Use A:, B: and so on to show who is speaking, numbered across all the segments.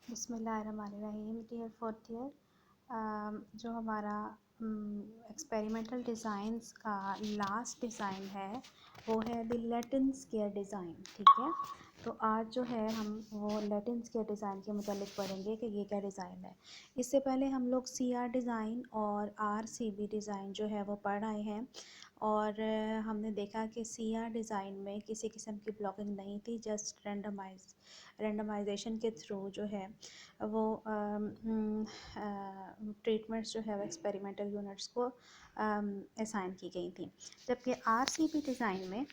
A: बिस्मिल्लाहिर्रहमानिर्रहीम। Dear fourth year, जो हमारा एक्सपेरिमेंटल डिज़ाइंस का लास्ट डिज़ाइन है वो है द लैटिन स्क्वायर डिज़ाइन। ठीक है, तो आज जो है हम वो लैटिन स्क्वायर डिज़ाइन के मुतालिक पढ़ेंगे कि ये क्या डिज़ाइन है। इससे पहले हम लोग सी आर डिज़ाइन और आर सी बी डिज़ाइन जो है वो पढ़ आए हैं और हमने देखा कि सी आर डिज़ाइन में किसी किस्म की ब्लॉकिंग नहीं थी, जस्ट रेंडमाइजेशन के थ्रू जो है वो ट्रीटमेंट्स जो है वो एक्सपेरिमेंटल यूनिट्स को असाइन की गई थी। जबकि आरसीबी डिज़ाइन में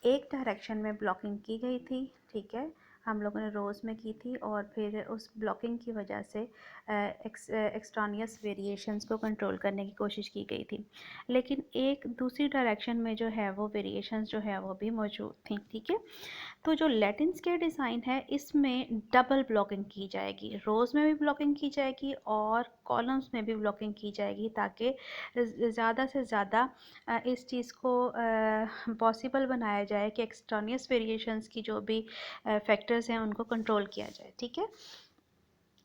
A: एक डायरेक्शन में ब्लॉकिंग की गई थी। ठीक है, हम लोगों ने रोज़ में की थी और फिर उस ब्लॉकिंग की वजह से एक्सट्रानियस वेरिएशंस को कंट्रोल करने की कोशिश की गई थी। लेकिन एक दूसरी डायरेक्शन में जो है वो वेरिएशंस जो है वो भी मौजूद थी। ठीक है, तो जो लैटिन स्क्वायर डिज़ाइन है इसमें डबल ब्लॉकिंग की जाएगी, रोज़ में भी ब्लॉकिंग की जाएगी और कॉलम्स में भी ब्लॉकिंग की जाएगी, ताकि ज़्यादा से ज़्यादा इस चीज़ को पॉसिबल बनाया जाए कि एक्सट्रानियस वेरिएशंस की जो भी फैक्टर्स हैं उनको कंट्रोल किया जाए। ठीक है,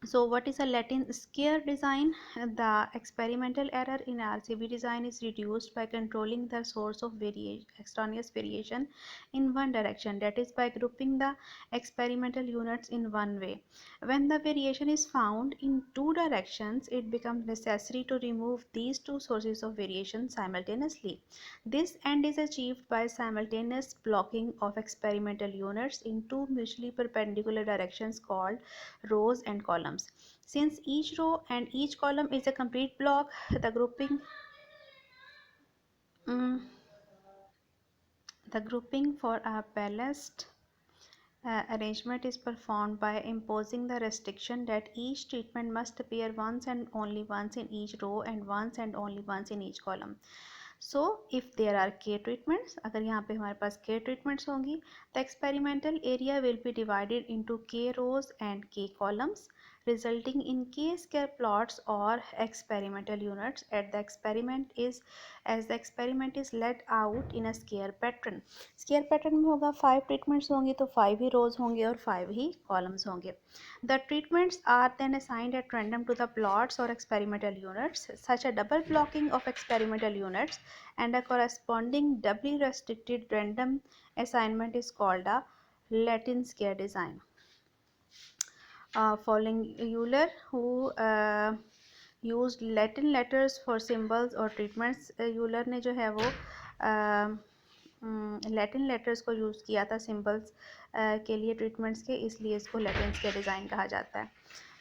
A: so what is a Latin square design? The experimental error in RCB design is reduced by controlling the source of extraneous variation in one direction, that is by grouping the experimental units in one way. When the variation is found in two directions, it becomes necessary to remove these two sources of variation simultaneously. This end is achieved by simultaneous blocking of experimental units in two mutually perpendicular directions called rows and columns. Since each row and each column is a complete block, mm, the grouping for a balanced arrangement is performed by imposing the restriction that each treatment must appear once and only once in each row and once and only once in each column. So if there are k treatments, अगर यहाँ पे हमारे पास k treatments होंगी, the experimental area will be divided into k rows and k columns, resulting in k-square plots or experimental units at the experiment is as the experiment is laid out in a square pattern. Square pattern में होगा 5 treatments होंगी तो 5 ही rows होंगे और 5 ही columns होंगे. The treatments are then assigned at random to the plots or experimental units. Such a double blocking of experimental units and a corresponding doubly restricted random assignment is called a Latin square design. Following Euler, who used Latin letters for symbols or treatments, Euler ने जो है वो Latin letters को use किया था symbols के लिए treatments के, इसलिए इसको लैटिन स्क्वायर डिज़ाइन कहा जाता है।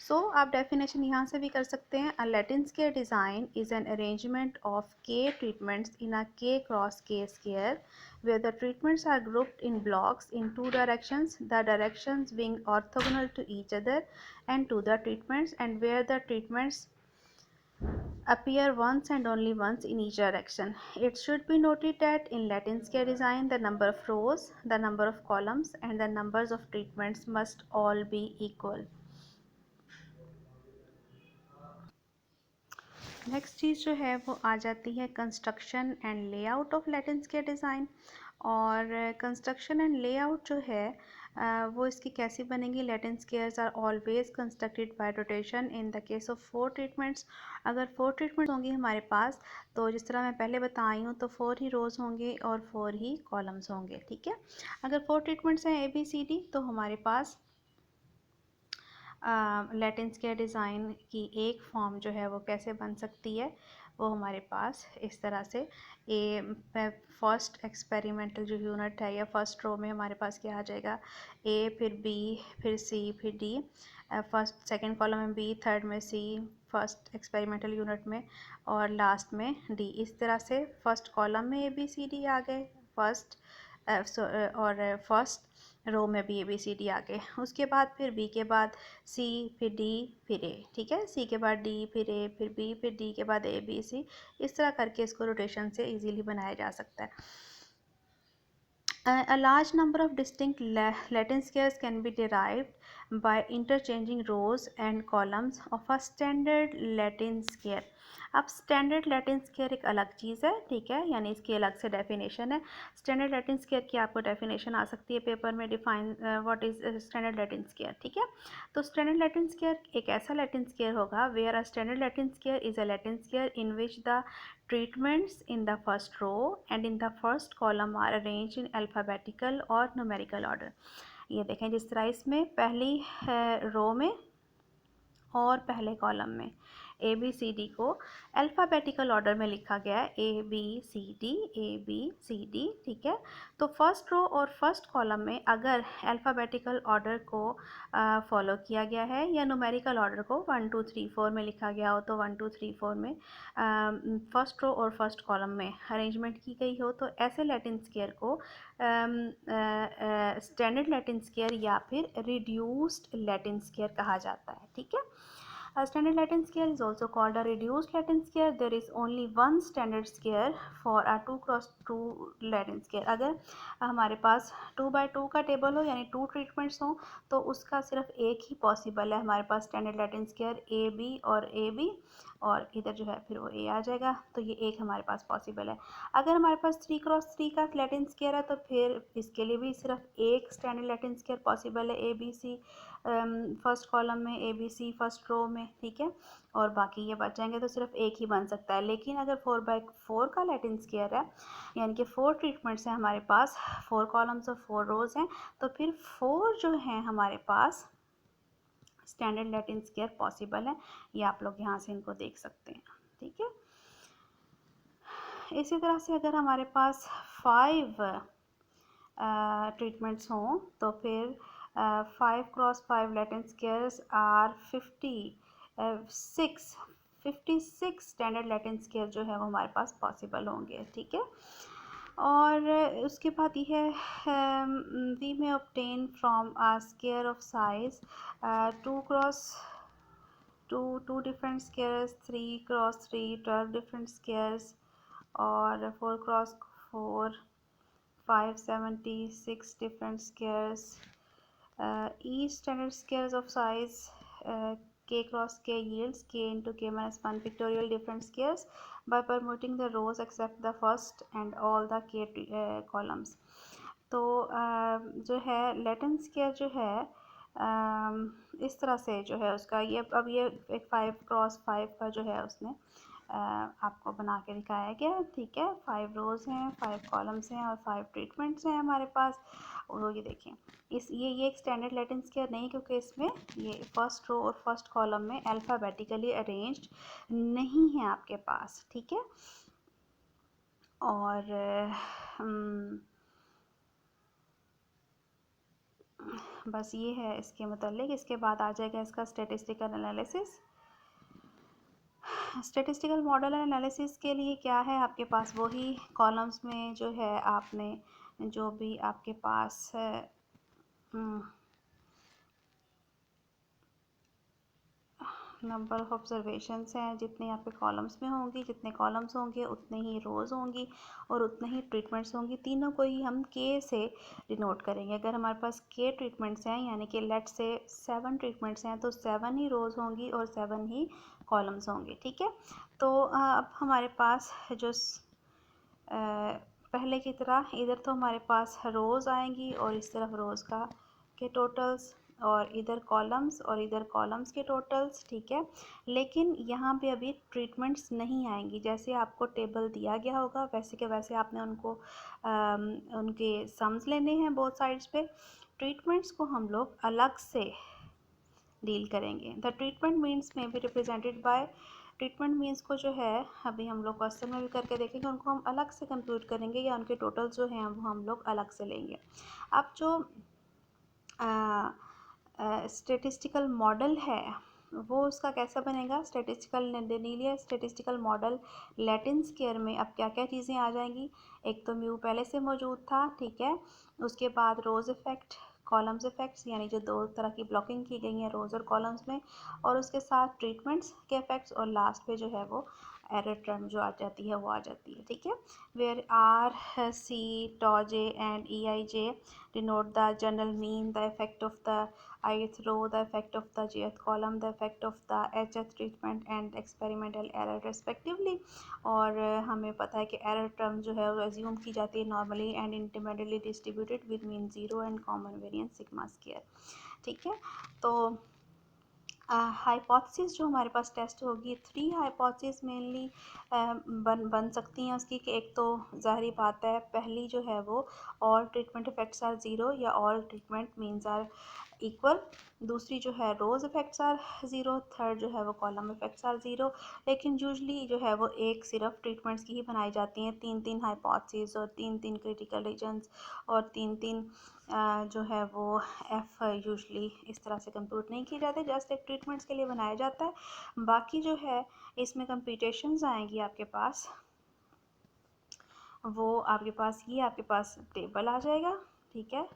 A: सो आप डेफिनेशन यहाँ से भी कर सकते हैं। अ Latin square design is an arrangement of के ट्रीटमेंट्स इन अ के क्रॉस के square where the treatments are grouped in blocks in two directions, the directions being orthogonal to each other and to the treatments, and where the treatments appear once and only once in each direction. It should be noted that in Latin square design, the number of rows, the number of columns, and the numbers of treatments must all be equal. Next चीज़ जो है वो आ जाती है construction and layout of Latin square design. और construction and layout जो है वो इसकी कैसी बनेगी। Latin squares are always constructed by rotation in the case of 4 treatments. अगर 4 ट्रीटमेंट्स होंगी हमारे पास तो जिस तरह मैं पहले बताई हूँ तो 4 ही रोज़ होंगे और 4 ही कॉलम्स होंगे। ठीक है, अगर 4 ट्रीटमेंट्स हैं ABCD तो हमारे पास लैटिन स्क्वायर डिज़ाइन की एक फॉर्म जो है वो कैसे बन सकती है, वो हमारे पास इस तरह से फर्स्ट एक्सपेरिमेंटल जो यूनिट है या फर्स्ट रो में हमारे पास क्या आ जाएगा, A फिर B फिर C फिर D, फर्स्ट सेकंड कॉलम में B, थर्ड में C, फर्स्ट एक्सपेरिमेंटल यूनिट में, और लास्ट में D। इस तरह से फर्स्ट कॉलम में ABCD आ गए फर्स्ट और फर्स्ट रो में भी ABCD आ गए। उसके बाद फिर B के बाद C फिर D फिर A। ठीक है, C के बाद D फिर A फिर B फिर D के बाद ABC। इस तरह करके इसको रोटेशन से इजीली बनाया जा सकता है। A large number of distinct Latin squares can be derived by interchanging rows and columns of a standard Latin square. अब स्टैंडर्ड लैटिन स्क्वायर एक अलग चीज़ है, ठीक है, यानी इसकी अलग से डेफिनेशन है। स्टैंडर्ड लैटिन स्क्वायर की आपको डेफिनेशन आ सकती है पेपर में, define what is standard Latin square, ठीक है। तो स्टैंडर्ड लैटिन स्क्वायर एक ऐसा लैटिन स्क्वायर होगा where a standard Latin square is a Latin square in which the treatments in the first row and in the first column are arranged in alphabetical और numerical order। ये देखें जिस तरह इसमें पहली रो में और पहले कॉलम में ए बी सी डी को अल्फ़ाबेटिकल ऑर्डर में लिखा गया है, ए बी सी डी, ठीक है। तो फर्स्ट रो और फर्स्ट कॉलम में अगर अल्फ़ाबेटिकल ऑर्डर को फॉलो किया गया है या न्यूमेरिकल ऑर्डर को 1 2 3 4 में लिखा गया हो, तो 1 2 3 4 में फर्स्ट रो और फर्स्ट कॉलम में अरेंजमेंट की गई हो, तो ऐसे लैटिन स्क्वायर को स्टैंडर्ड लैटिन स्क्वायर या फिर रिड्यूस्ड लैटिन स्क्वायर कहा जाता है, ठीक है। A standard Latin scale is also called a reduced Latin scale. There is only one standard scale for a 2x2 Latin scale. अगर हमारे पास 2x2 का टेबल हो यानी 2 ट्रीटमेंट्स हों तो उसका सिर्फ एक ही पॉसिबल है हमारे पास standard Latin square A B और इधर जो है फिर वो ए आ जाएगा, तो ये एक हमारे पास पॉसिबल है। अगर हमारे पास 3x3 का लैटिन स्क्वायर है तो फिर इसके लिए भी सिर्फ एक स्टैंडर्ड लैटिन स्क्वायर पॉसिबल है, A B C first column में, A B C first row में, ठीक है, और बाकी ये बच जाएंगे तो सिर्फ एक ही बन सकता है। लेकिन अगर 4x4 का लैटिन स्क्वायर है यानी कि 4 ट्रीटमेंट्स हैं हमारे पास, 4 कॉलम्स और 4 रोज हैं, तो फिर 4 जो हैं हमारे पास स्टैंडर्ड लैटिन स्क्वायर पॉसिबल है। ये आप लोग यहाँ से इनको देख सकते हैं, ठीक है। इसी तरह से अगर हमारे पास 5 ट्रीटमेंट्स हों तो फिर 5x5 Latin squares are 56 standard Latin square जो है वो हमारे पास पॉसिबल होंगे, ठीक है। और उसके बाद ये है we may obtain from a square of size 2 different squares, 3x3 12 different squares और 4x4 576 different squares. Each standard squares of size k cross k yields k into k minus 1 pictorial different squares by permuting the rows except the first and all the k columns. तो जो है Latin square जो है इस तरह से जो है उसका ये अब ये एक 5x5 का जो है उसने आपको बना के दिखाया गया, ठीक है। 5 रोज़ हैं, 5 कॉलम्स हैं और 5 ट्रीटमेंट्स हैं हमारे पास। और ये देखें इस ये एक स्टैंडर्ड लैटिन स्क्वायर नहीं, क्योंकि इसमें ये फर्स्ट रो और फर्स्ट कॉलम में अल्फ़ाबेटिकली अरेंज्ड नहीं है आपके पास, ठीक है। और बस ये है इसके मतलब। इसके बाद आ जाएगा इसका statistical analysis. Statistical model analysis के लिए क्या है आपके पास, वही कॉलम्स में जो है आपने जो भी आपके पास नंबर ऑफ ऑब्जर्वेशंस हैं, जितने आपके कॉलम्स में होंगी, जितने कॉलम्स होंगे उतने ही रोज़ होंगी और उतने ही ट्रीटमेंट्स होंगी। तीनों को ही हम के से डिनोट करेंगे। अगर हमारे पास के ट्रीटमेंट्स हैं यानी कि लेट से 7 ट्रीटमेंट्स हैं तो 7 ही रोज़ होंगी और 7 ही कॉलम्स होंगे, ठीक है। तो अब हमारे पास जो पहले की तरह इधर तो हमारे पास रोज़ आएंगी और इस तरफ रोज़ का के टोटल्स और इधर कॉलम्स और इधर कॉलम्स के टोटल्स, ठीक है। लेकिन यहाँ पे अभी ट्रीटमेंट्स नहीं आएंगी। जैसे आपको टेबल दिया गया होगा वैसे के वैसे आपने उनको उनके सम्स लेने हैं बोथ साइड्स पे। ट्रीटमेंट्स को हम लोग अलग से डील करेंगे। द ट्रीटमेंट मीन्स में भी रिप्रेजेंटेड बाय, ट्रीटमेंट मीन्स को जो है अभी हम लोग क्वेश्चन में भी करके देखेंगे, उनको हम अलग से कंप्यूट करेंगे या उनके टोटल जो हैं वो हम लोग अलग से लेंगे। अब जो स्टैटिस्टिकल मॉडल है वो उसका कैसा बनेगा, linear statistical model Latin square में अब क्या क्या चीज़ें आ जाएंगी। एक तो म्यू पहले से मौजूद था, ठीक है। उसके बाद रोज इफेक्ट, कॉलम्स इफेक्ट्स यानी जो 2 तरह की ब्लॉकिंग की गई है रोज और कॉलम्स में, और उसके साथ ट्रीटमेंट्स के इफेक्ट्स और लास्ट पे जो है वो एरर टर्म जो आ जाती है वो आ जाती है, ठीक है। Where R, C, tau J and E I J denote the general mean, the effect of the ith row, the effect of the jth column, the effect of the hth treatment and experimental error respectively। और हमें पता है कि error term जो है वो assume की जाती है normally and independently distributed with mean zero and common variance sigma square, ठीक है। तो हाइपोथेसिस जो हमारे पास टेस्ट होगी, 3 हाइपोथेसिस मेनली बन सकती हैं उसकी, कि एक तो ज़ाहिरी बात है पहली जो है वो all treatment effects are zero या all treatment means are equal, दूसरी जो है rows effects are zero, third जो है वो कॉलम इफेक्ट्स आर ज़ीरो। लेकिन यूजली जो है वो एक सिर्फ ट्रीटमेंट्स की ही बनाई जाती हैं, 3 हाइपोथेसिस और 3 क्रिटिकल रीजन्स और 3 जो है वो एफ यूजली इस तरह से कंप्यूट नहीं किए जाते, जस्ट एक ट्रीटमेंट्स के लिए बनाया जाता है। बाकी जो है इसमें कंप्यूटेशंस आएंगी आपके पास, वो आपके पास ये आपके पास टेबल आ जाएगा, ठीक है।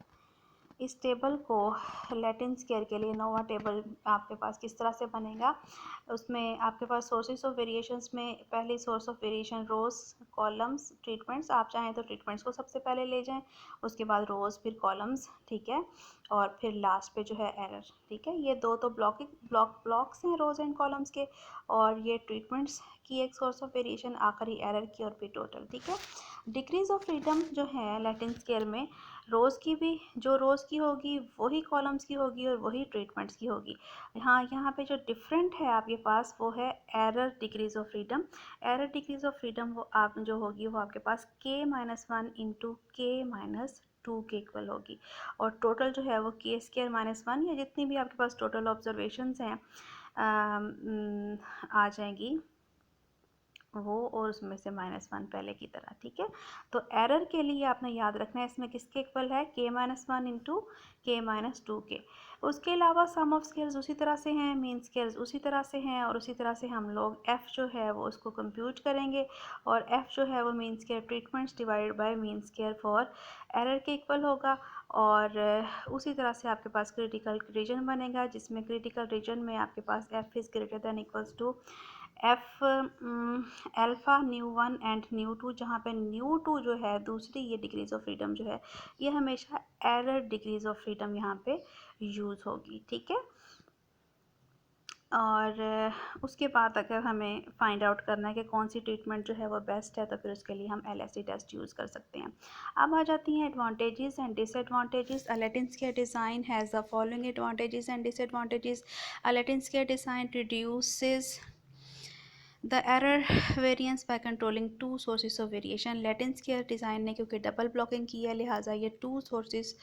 A: इस टेबल को लैटिन स्क्वायर के लिए नोवा टेबल आपके पास किस तरह से बनेगा, उसमें आपके पास सोर्सेज ऑफ वेरिएशंस में पहले source of variation rows, columns, treatments, आप चाहें तो ट्रीटमेंट्स को सबसे पहले ले जाएं, उसके बाद रोज, फिर कॉलम्स, ठीक है, और फिर लास्ट पे जो है एरर, ठीक है। ये दो तो ब्लॉक्स हैं रोज एंड कॉलम्स के, और ये ट्रीटमेंट्स की एक सोर्स ऑफ वेरिएशन, आखिरी एरर की, और फिर टोटल, ठीक है। डिक्रीज ऑफ फ्रीडम जो है लैटिन स्क्वायर में रोज़ की भी जो रोज़ की होगी वही कॉलम्स की होगी और वही ट्रीटमेंट्स की होगी। हाँ, यहाँ पे जो डिफरेंट है आपके पास वो है error decrease of freedom. Error decrease of freedom वो आप जो होगी वो आपके पास k-1 इंटू k-2 के इक्वल होगी, और टोटल जो है वो k²-1 या जितनी भी आपके पास टोटल ऑब्जर्वेशंस हैं आ जाएंगी वो, और उसमें से -1 पहले की तरह, ठीक है। तो एरर के लिए आपने याद रखना है इसमें किसके इक्वल है, k-1 इंटू k-2 के। उसके अलावा सम ऑफ स्केयर्स उसी तरह से हैं, मीन स्केयर्स उसी तरह से हैं, और उसी तरह से हम लोग f जो है वो उसको कंप्यूट करेंगे, और f जो है वो mean square treatments divided by mean square for error के इक्वल होगा। और उसी तरह से आपके पास क्रिटिकल रीजन बनेगा, जिसमें क्रिटिकल रीजन में आपके पास f is greater than equals to F alpha nu 1 and nu 2, जहाँ पे न्यू 2 जो है दूसरी ये डिग्रीज ऑफ फ्रीडम जो है ये हमेशा एरर डिग्रीज ऑफ फ्रीडम यहाँ पे यूज़ होगी, ठीक है। और उसके बाद अगर हमें फाइंड आउट करना है कि कौन सी ट्रीटमेंट जो है वो बेस्ट है, तो फिर उसके लिए हम LSD टेस्ट यूज़ कर सकते हैं। अब आ जाती हैं advantages and disadvantages. A Latin square design has the following advantages and disadvantages. A Latin square design reduces the error variance by controlling 2 sources of variation. Latin square design ने क्योंकि double blocking की है, लिहाजा ये 2 sources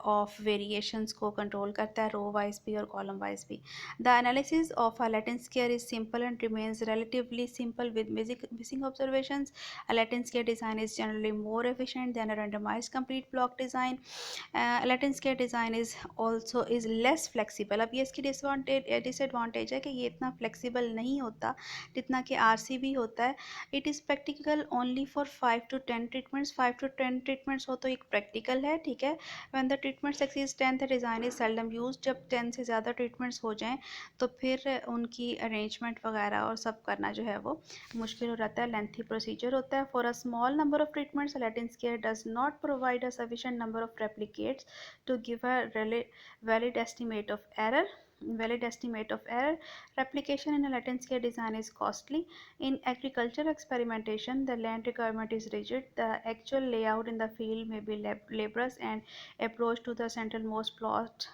A: of variations को control करता है, row wise भी और कॉलम वाइज भी। The analysis of a Latin square is simple and remains relatively simple with missing observations. A Latin scale design is generally more efficient than a randomized complete block design. Latin scale design is less flexible. अब ये इसकी disadvantage है कि ये इतना flexible नहीं होता जितना कि RCB होता है। It is practical only for 5 to 10 treatments. 5 to 10 treatments हो तो एक प्रैक्टिकल है, ठीक है। When the treatments exceeds 10 the design is seldom use. जब 10 से ज़्यादा ट्रीटमेंट्स हो जाएं तो फिर उनकी अरेंजमेंट वगैरह और सब करना जो है वो मुश्किल हो जाता है, लेंथी प्रोसीजर होता है। For a small number of treatments Latin square does not provide a sufficient number of replicates to give a valid estimate of error. Replication in a Latin scale design is costly. In agricultural experimentation, the land requirement is rigid. The actual layout in the field may be laborious and approach to the centralmost plot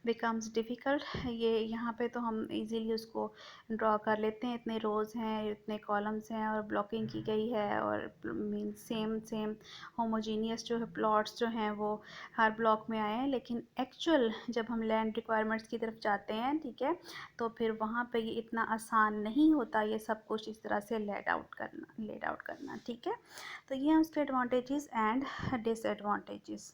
A: becomes difficult. ये यहाँ पे तो हम easily उसको draw कर लेते हैं, इतने रोज़ हैं, इतने कॉलम्स हैं, और ब्लॉकिंग की गई है, और मीन सेम होमोजीनियस जो है प्लॉट्स जो हैं वो हर ब्लॉक में आए हैं। लेकिन एक्चुअल जब हम लैंड रिक्वायरमेंट्स की तरफ जाते हैं, ठीक है, तो फिर वहाँ पे ये इतना आसान नहीं होता ये सब कुछ इस तरह से लेड आउट करना, ठीक है। तो ये हैं उसके एडवांटेजेस एंड डिसएडवांटेजेस।